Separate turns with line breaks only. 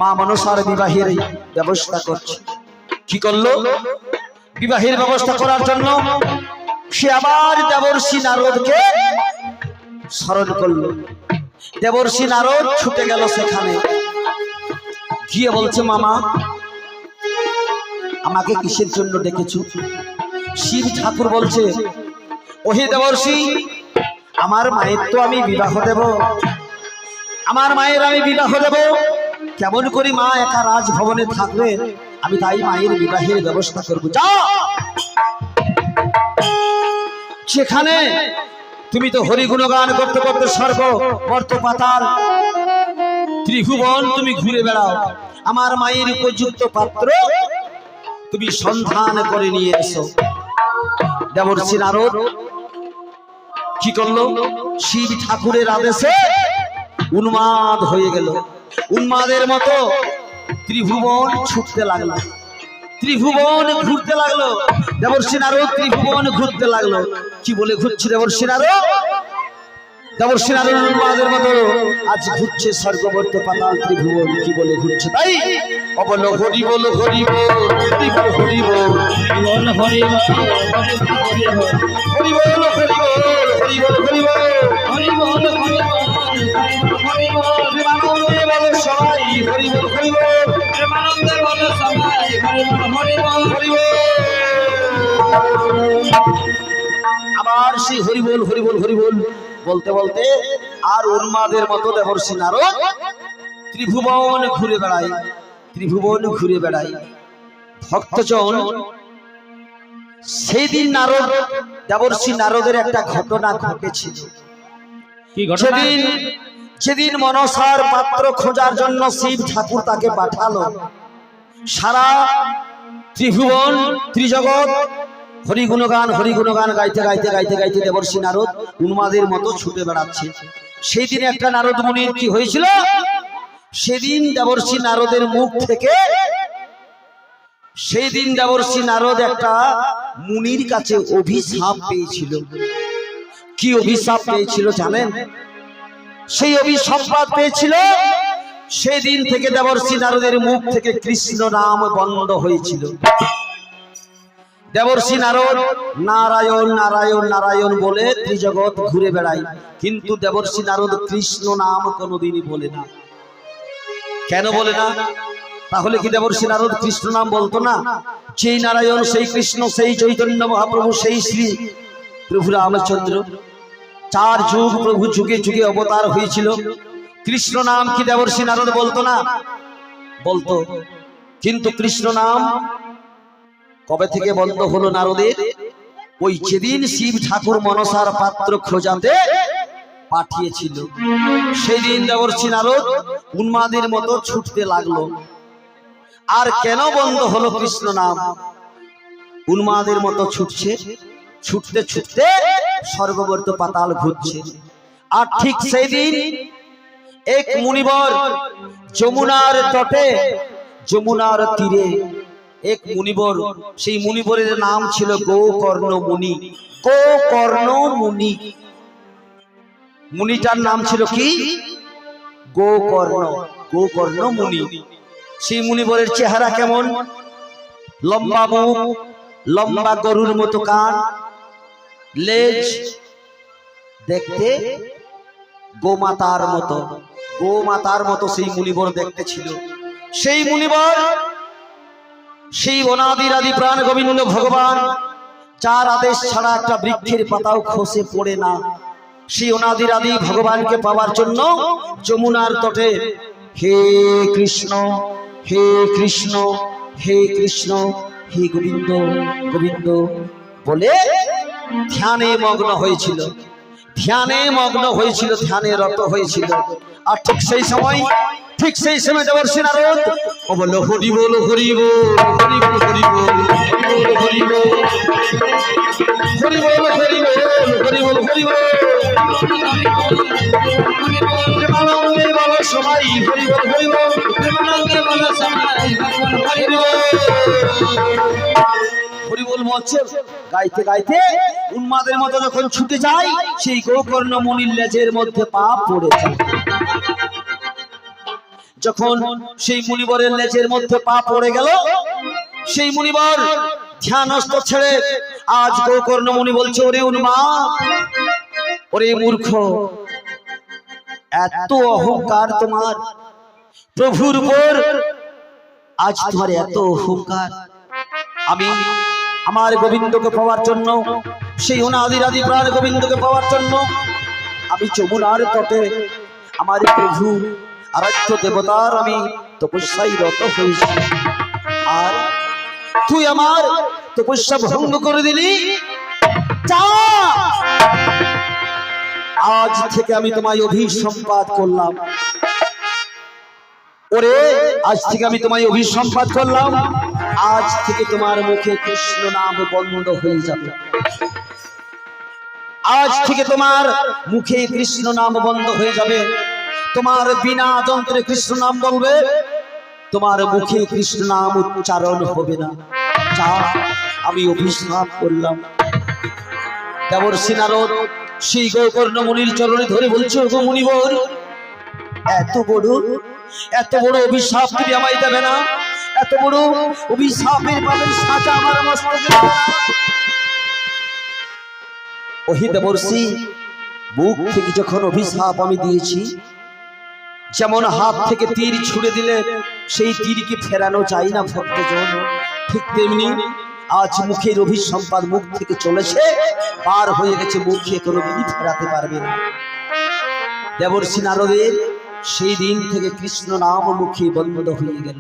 মা মনসার বিবাহের ব্যবস্থা করছে। কি করলো? বিবাহের ব্যবস্থা করার জন্য সে আবার দেবর্ষি নারদকে স্মরণ করলো। দেবর্ষি নারদ ছুটে গেল সেখানে, গিয়ে বলছে, মামা আমাকে কিসের জন্য ডেকেছো? শিব ঠাকুর বলছে, ওহে দেবর্ষি, আমার মায়ের তো আমি বিবাহ দেব, আমার মায়ের আমি বিবাহ দেব। কেমন করি মা একা রাজভবনে থাকবে? আমি তাই মায়ের বিবাহের ব্যবস্থা করব। যাও, সেখানে তুমি তো হরি গুণগান করতে করতে স্বর্গ মর্ত পাতাল ত্রিভুবন তুমি ঘুরে বেড়াও, আমার মায়ের উপযুক্ত পাত্র তুমি সন্ধান করে নিয়ে এসো। দেবর্ষি নারদ কি করলো? শিব ঠাকুরের আদেশে উন্মাদ হয়ে গেল। উন্মাদের মতো ত্রিভুবন ছুটতে লাগলো, ত্রিভুবন ঘুরতে লাগলো। দেবর্ষি নারদ ত্রিভুবন ঘুরতে লাগলো। কি বলে ঘুরছে দেবর্ষি নারদ? দেবর্ষি নারদ উন্মাদের মতো আজ ঘুরছে স্বর্গবর্ত পাতাল ত্রিভুবন। কি বলে ঘুরছে? তাই অবল হরি বল, হরি বল, হরি বল, হরি বল, হরি বল, হরি বল, হরি বল, হরি বল, হরি বল, হরি বল, হরি বল, হরি বল, প্রেমানন্দে বলে সবাই হরি বল, হরি বল, প্রেমানন্দে বলে সবাই হরি বল, হরি বল, হরি বল। আবার সেই হরি বল, হরি বল, হরি বল বলতে বলতে আর উন্মাদের মতো দেবর্ষি নারদ ত্রিভুবন ঘুরে বেড়ায়, ত্রিভুবন ঘুরে বেড়ায়। ভক্তজন সেই দিন নারদ দেবর্ষি নারদের একটা ঘটনা ঘটেছিল। সেদিন মনসার পাত্র খোঁজার জন্য শিব ঠাকুর তাকে পাঠালো। সারা ত্রিভুবন ত্রিজগৎ হরি গুণগান গাইতে গাইতে গাইতে গাইতে দেবর্ষি নারদ উন্মাদের মতো ছুটে বেড়াচ্ছে। সেই দিন একটা নারদ মুনির কি হয়েছিল? সেদিন দেবর্ষি নারদের মুখ থেকে, সেই দিন দেবর্ষি নারদ একটা মুনির কাছে অভিশাপ পেয়েছিল। কি অভিশাপ পেয়েছিল জানেন? সেই অভিশাপ পেয়েছিল, সেই দিন থেকে দেবর্ষি নারদের মুখ থেকে কৃষ্ণ নাম বন্ধ হয়েছিল। দেবর্ষি নারদ নারায়ণ নারায়ণ নারায়ণ বলে ত্রিজগৎ ঘুরে বেড়ায়, কিন্তু দেবর্ষি নারদ কৃষ্ণ নাম কোনোদিনই বলে না। কেন বলে না? তাহলে কি দেবর্ষি নারদ কৃষ্ণ নাম বলতো না? সেই নারায়ণ, সেই কৃষ্ণ, সেই চৈতন্য মহাপ্রভু, সেই শ্রী প্রভু রামচন্দ্র, 4 যুগ প্রভু যুগে যুগে অবতার হয়েছিল। কৃষ্ণ নাম কি দেবর্ষি নারদ বলতো না? বলতো। কিন্তু কৃষ্ণ নাম কবে থেকে বন্ধ হলো নারদের? ওই যেদিন শিব ঠাকুর মনসার পাত্র খোঁজাতে পাঠিয়েছিল, সেই দিন দেবর্ষি নারদ উন্মাদের মতো ছুটতে লাগলো। আর কেন বন্ধ হলো কৃষ্ণ নাম? উন্মাদের মতো ছুটছে, ছুটতে ছুটতে স্বর্গবর্ত পাতাল ঘুরছে। আর ঠিক সেই দিন এক মুনিবর যমুনার তটে, যমুনার তীরে এক মুনিবর, সেই মুনিবরের নাম ছিল গোকর্ণ মুনি। গোকর্ণ মুনি, মুনিটার নাম ছিল কি? গোকর্ণ, গোকর্ণ মুনি। সেই মুনিবরের চেহারা কেমন? লম্বা মুখ, লম্বা গরুর মতো কান, লেজ, দেখতে গোমাতার মতো, গোমাতার মতো সেই মুনিবর দেখতে ছিল। সেই মুনিবর সেই অনাদির আদি প্রাণ গোবিন্দ ভগবান, যার আদেশ ছাড়া একটা বৃক্ষের পাতাও খসে পড়ে না, সেই অনাদির আদি ভগবানকে পাওয়ার জন্য যমুনার তটে হে কৃষ্ণ, হে কৃষ্ণ, হে কৃষ্ণ, হে গোবিন্দ গোবিন্দ বলে ধ্যানে মগ্ন হয়েছিল, ধ্যানে মগ্ন হয়েছিল, ধ্যানে রত হয়েছিল। আর ঠিক সেই সময় দেবর্ষি নারদ বলল হরি বল, হরি বল, হরি বল, হরি বল, হরি বল, হরি বল, হরি বল, হরি বল, হরি বল, প্রেমানন্দে বলো সবাই হরি বল, হরি বল, প্রেমানন্দে বলো সবাই হরি বল, হরি বল বলছে। গাইতে গাইতে উন্মাদের মতো যখন ছুটে যায়, সেই গোকর্ণ মুনির লেজের মধ্যে পা পড়েছে। যখন সেই মুনিবরের লেজের মধ্যে পা পড়ে গেল, সেই মুনিবর ধ্যানস্থ ছেড়ে আজ গোকর্ণ মুনি বলছে, ওরে উন্মাদ, ওরে মূর্খ, এত অহংকার তোমার প্রভুর উপর, আজ তোমার এত অহংকার। আমি আমার গোবিন্দকে পাওয়ার জন্য, সেই অনাদির আদি প্রাণ গোবিন্দকে পাওয়ার জন্য আমি যমুনার তটে আমার প্রভু আরাধ্য দেবতার আমি তপস্যায় রত হয়েছি, আর তুই আমার তপস্যা ভঙ্গ করে দিলি। আজ থেকে আমি তোমায় অভিসম্পাদ করলাম, ওরে আজ থেকে আমি তোমায় অভিসম্পাদ করলাম, আজ থেকে তোমার মুখে কৃষ্ণ নাম বন্ধ হয়ে যাবে, আজ থেকে তোমার মুখে কৃষ্ণ নাম বন্ধ হয়ে যাবে, তোমার বিনা যন্ত্রে কৃষ্ণ নাম বলবে, তোমার মুখে কৃষ্ণ নাম উচ্চারণ হবে না। যা, আমি অভিশাপ করলাম। দেবর্ষি নারদ সেই গোকর্ণ মুনির চরণে ধরে বলছে, ওগো মুনিবর, এত বড় অভিশাপ তুমি আমায় দেবে না, এত বড় অভিশাপের পালের সাজা আমার মস্তকে। ওহি দেবর্ষি, মুখ থেকে যখন অভিশাপ আমি দিয়েছি, যেমন হাত থেকে তীর ছুড়ে দিলে সেই তীরকে ফেরানো যায় না ভক্তজন, ঠিক তেমনি আজ মুখের অভিসম্পাদ মুখ থেকে চলেছে, পার হয়ে গেছে, মুখে কোনোদিনই ফেরাতে পারবে না। দেবর্ষি নারদের সেই দিন থেকে কৃষ্ণ নাম মুখে বন্ধ হয়ে গেল।